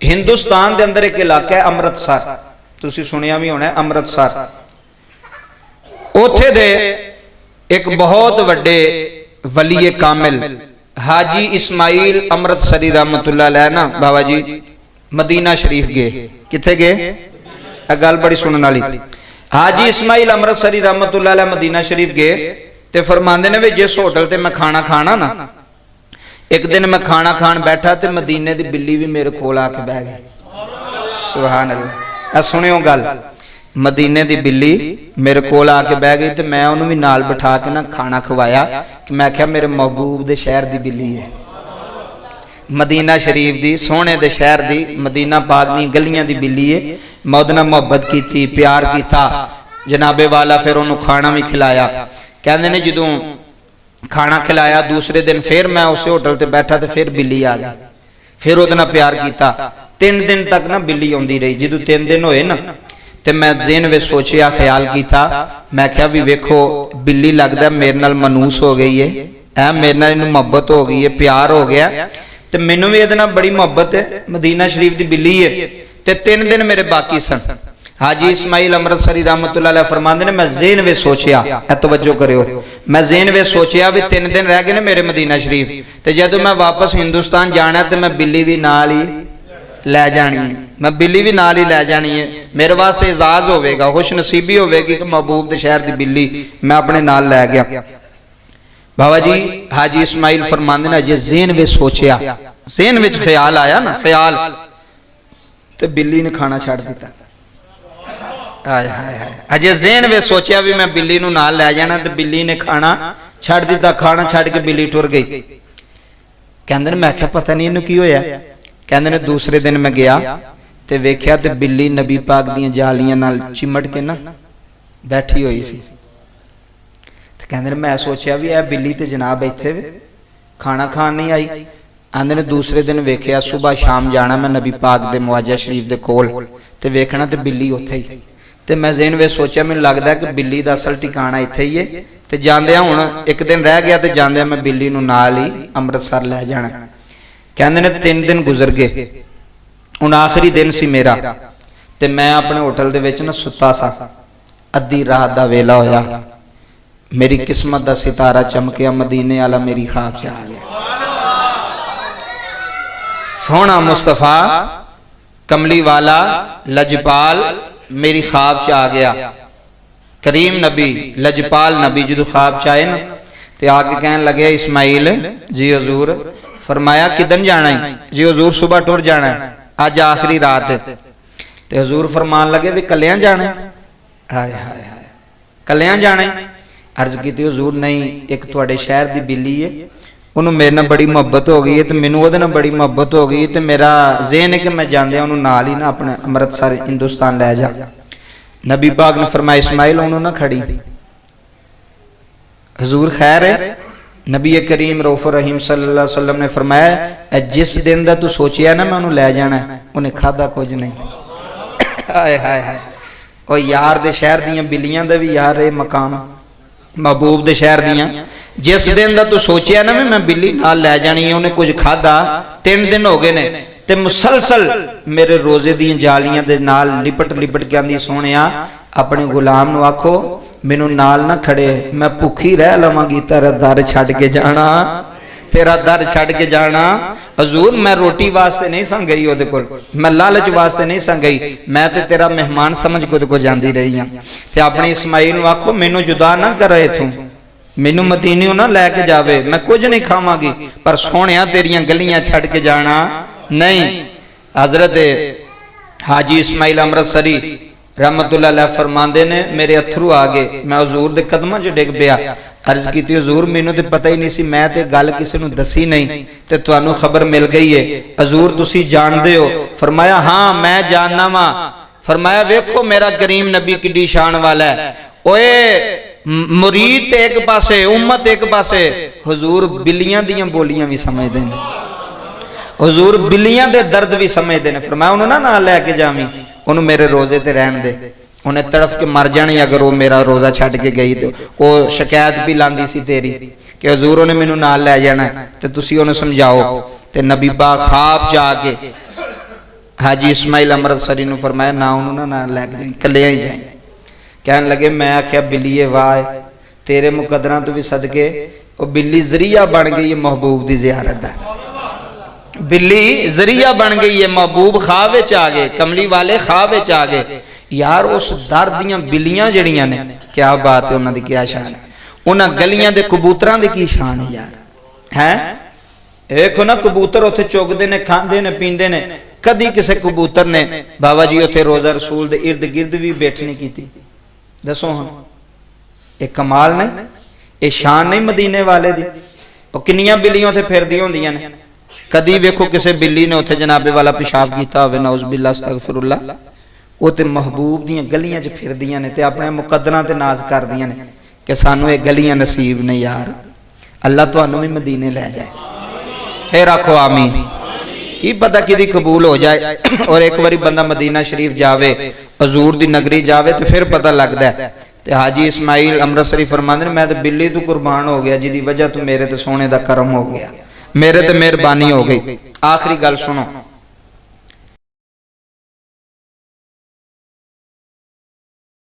हिंदुस्तान के अंदर एक इलाका है अमृतसर, तुसी सुनिया भी होना अमृतसर। उथे दे एक बहुत वड्डे वली कामिल हाजी इस्माइल अमृतसरी रहमतुल्लाह अलैह ना बाबा जी मदीना शरीफ गए। किथे गए? गल बड़ी सुनने वाली। हाजी इस्माइल अमृतसरी रहमतुल्लाह अलैह मदीना शरीफ गए ते फरमांदे ने भी जिस होटल ते मैं खाना खाना ना, एक दिन मैं खाना खान बैठा तो मदीने की बिल्ली भी मेरे कोल आके बह गई। सुभान अल्लाह। सुनियो गल, मदीने की बिल्ली मेरे कोल आके बह गई तो मैं उन्होंने भी नाल बिठा के ना खाना खवाया कि मैं क्या मेरे महबूब दे शहर की बिल्ली है, मदीना शरीफ दी सोने दे शहर दी मदीना पाक दी गलियां दी बिल्ली है। मैं उहदे नाल मुहब्बत की, प्यार किया जनाबे वाला। फिर उन्होंने खाना भी खिलाया। कहते ने जदों खाना खिलाया दूसरे दिन फिर मैं उस होटल ते बैठा तो फिर बिल्ली आ गई। फिर उहदे नाल प्यार किया। 3 दिन तक ना बिल्ली आउंदी रही। जदों 3 दिन होए ना तो मैं दिन में सोचिया, ख्याल किया, मैं क्या भी वेखो बिल्ली लगता मेरे नाल मनूस हो गई है, मेरे नाल इहनूं मुहब्बत हो गई है, प्यार हो गया तो मैनू भी इहदे नाल बड़ी मुहब्बत है, मदीना शरीफ की बिल्ली है। तो 3 दिन मेरे बाकी सन। हाजी इस्माइल अमृतसरी रहमतुल्लाह अलैह फरमांदे ने मैं ज़हन में सोचिया, तवज्जो करियो, मैं ज़हन में सोचिया भी 3 दिन रह गए ने मेरे मदीना शरीफ, तो जदों मैं वापस हिंदुस्तान जाना तो मैं बिल्ली भी नाल ही लै जानी है, मैं बिल्ली भी नाल ही लै जानी है। मेरे वास्ते एजाज होवेगा, खुश नसीबी होवेगी कि महबूब दे शहर की बिल्ली मैं अपने नाल लै गया। बाबा जी हाजी इस्माइल फरमांदे ने अजे ज़हन में सोचिया, ज़हन में ख्याल आया ना, ख्याल तो बिल्ली ने खाना छड़ दिता। अजे ज़हन में सोचिया भी मैं बिल्ली नूं नाल लै जाना तो बिल्ली ने खाना छड़ दिता। खाना छड़ के बिल्ली टुर गई। कहंदे ने मैं आख्या पता नहीं इहनूं की होया। कहंदे ने दूसरे दिन मैं गया तो वेख्या तो बिल्ली नबी पाक दियां जालियां नाल चिमट के ना बैठी हुई सी। तो कहंदे ने मैं सोचिया भी यह बिल्ली तो जनाब इत्थे खाना खान नहीं आई। आंदे ने दूसरे दिन वेख्या सुबह शाम जाना मैं नबी पाक दे मुआजा शरीफ दे कोल ते वेखना तो बिल्ली उत्थे ही। तो मैं ज़हन में सोचा मैनूं लगदा कि बिल्ली दा असल ठिकाना इत्थे ही है। तो जांदियां हुण एक दिन रह गया तो जांदियां मैं बिल्ली नूं नाल ही अमृतसर लै जाना। कहंदे ने 3 दिन गुजर गए। हुण आखिरी दिन सी मेरा ते मैं अपने होटल दे विच ना सुत्ता सा। अद्धी रात दा वेला होया, मेरी किस्मत दा सितारा चमकिया, मदीने वाला मेरी ख्वाब च आ गया। सोहना मुस्तफा कमली वाला लजपाल मेरी ख्वाब च आ गया। करीम नबी लजपाल नबी जो ख्वाब च आए ना तो आके कहने लगे इस्माइल जी हजूर। फरमाया किदन जाना है? जी हजूर सुबह टुर जाना है, अज आखिरी रात है। तो हजूर फरमान लगे भी कलियां जाना है? हाय हाय हाय, कलियां जाना है? अर्ज की हजूर नहीं, एक तुहाडे शहर की बिल्ली है, उन्होंने मेरे नाल बड़ी मुहब्बत हो गई है तो मैनूं उहदे नाल बड़ी मुहब्बत हो गई तो मेरा ज़हन है कि मैं जांदियां उन्होंने नाल ही ना अपने अमृतसर हिंदुस्तान लै जा। नबी पाक ने फरमाया इस्माइल उन्होंने ना खड़ी। हजूर खैर है? नबी करीम रऊफ रहीम सल्लल्लाहु अलैहि वसल्लम ने फरमाया जिस दिन दा तू सोचिया ना मैं उन्होंने लै जाना उन्हें खादा कुछ नहीं। हाय हाय हाय, ओ यार दे शहर दियां बिल्लियां दा भी यार ये मकाम, महबूब दे शहर दियां जिस दिन दा तू सोचिया ना मैं बिल्ली नाल लै जानी है उन्हें कुछ खादा। 3 दिन हो गए ने ते मुसलसल मेरे रोजे दी जालियां दे नाल लिपट लिपट के आंदी सोहणिया अपने गुलाम नूं आखो मैनू नाल ना खड़े, मैं भुखी रह लवांगी, तेरा दर छड्ड के जाना, तेरा दर छड्ड के जाना। हजूर मैं रोटी वास्ते नहीं सा गई ओहदे कोल, मैं लालच वास्ते नहीं सा गई, मैं ते तेरा मेहमान समझ के ओहदे कोल जांदी रही हां। ते अपने इस्माइल नूं आखो मैनू जुदा ना करे इथों, मैनू मदीने ना लैके जावे, मैं कुछ नहीं खावांगी पर सोहणिया तेरियां गलियां छड्ड के जाना नहीं। हजरत हाजी इस्माइल अमृतसरी रहमतुल्लाह अलैह फरमांदे ने मेरे अथरू आ गए, मैं हजूर दे कदमां च डिग पिया। अर्ज की हजूर मैनू तो पता ही नहीं सी, मैं तो गल किसी नूं दसी नहीं ते तुहानूं खबर मिल गई है, हजूर तुसी जानदे हो? फरमाया हाँ मैं जानना वा। फरमाया वेखो मेरा करीम नबी किड्डी शान वाला है। ओए मुरीद एक पासे उम्मत एक पासे, हजूर बिल्लियां दियां बोलियां भी समझदे ने, हजूर बिल्लियां दे दर्द भी समझदे ने। फरमाया उन्होंने ना लैके जावी, उन्होंने मेरे रोजे ते रहन दे, उन्हें तड़फ के मर जानी अगर वो मेरा रोजा छड्ड के गई तो वो शिकायत भी लांदी सी तेरी कि हजूर उन्हें मैनू नाल लै जाना तो तुसी उन्हें समझाओ। ते नबी पाक ख्वाब च आके हाजी इस्माइल अमृतसरी नूं फरमाया ना उन्होंने ना लैके जाए, कलिया ही जाए। कहन लगे मैं आख्या बिल्लीए वाह तेरे मुकदरां तो भी सदके वो बिल्ली जरिया बन गई है महबूब की जियारत का। बिल्ली जरिया बन गई है, महबूब खाह विच आ गए, कमली वाले खाह विच आ गए। यार उस दर दियां बिल्लियां जड़ियां ने क्या बात है, उन्हां दी क्या शान है, उन्हां गलियां दे कबूतरां दी की शान है यार। हैं देखो ना कबूतर उत्थे चुगदे ने, खांदे ने, पींदे ने। कदी किसी कबूतर ने बाबा जी उत्थे रोजा रसूल दे इर्द गिर्द भी बैठ नहीं कीती। दसो हम ये कमाल नहीं, ये शान नहीं मदीने वाले दी। और किन्नियां बिल्लियां उत्थे फिरदियां होंदियां ने। कदी वेखो किसी बिल्ली ने उत्थे जनाबे वाला पेशाब कीता होवे, नौज़ बिल्लाह अस्तगफिरुल्लाह, वो तो महबूब दियां गलियां च फिरदियां ने ते अपने मुकद्दरां ते नाज करदियां ने कि सानू ये गलियां नसीब ने यार, अल्लाह तुहानू भी मदीने ले जाए। फिर आखो आमीन। की पता कि कबूल हो जाए। और एक बारी बंदा मदीना शरीफ जावे, हजूर दी नगरी जावे तो फिर पता लगता है। ते हाजी इस्माइल अमृतसरी फरमांदे ने मैं तो बिल्ली तो कुर्बान हो गया जिहदी वजह तो मेरे तो सोने दा करम हो गया, मेरे ते मेहरबानी हो गई। आखिरी गल सुनो,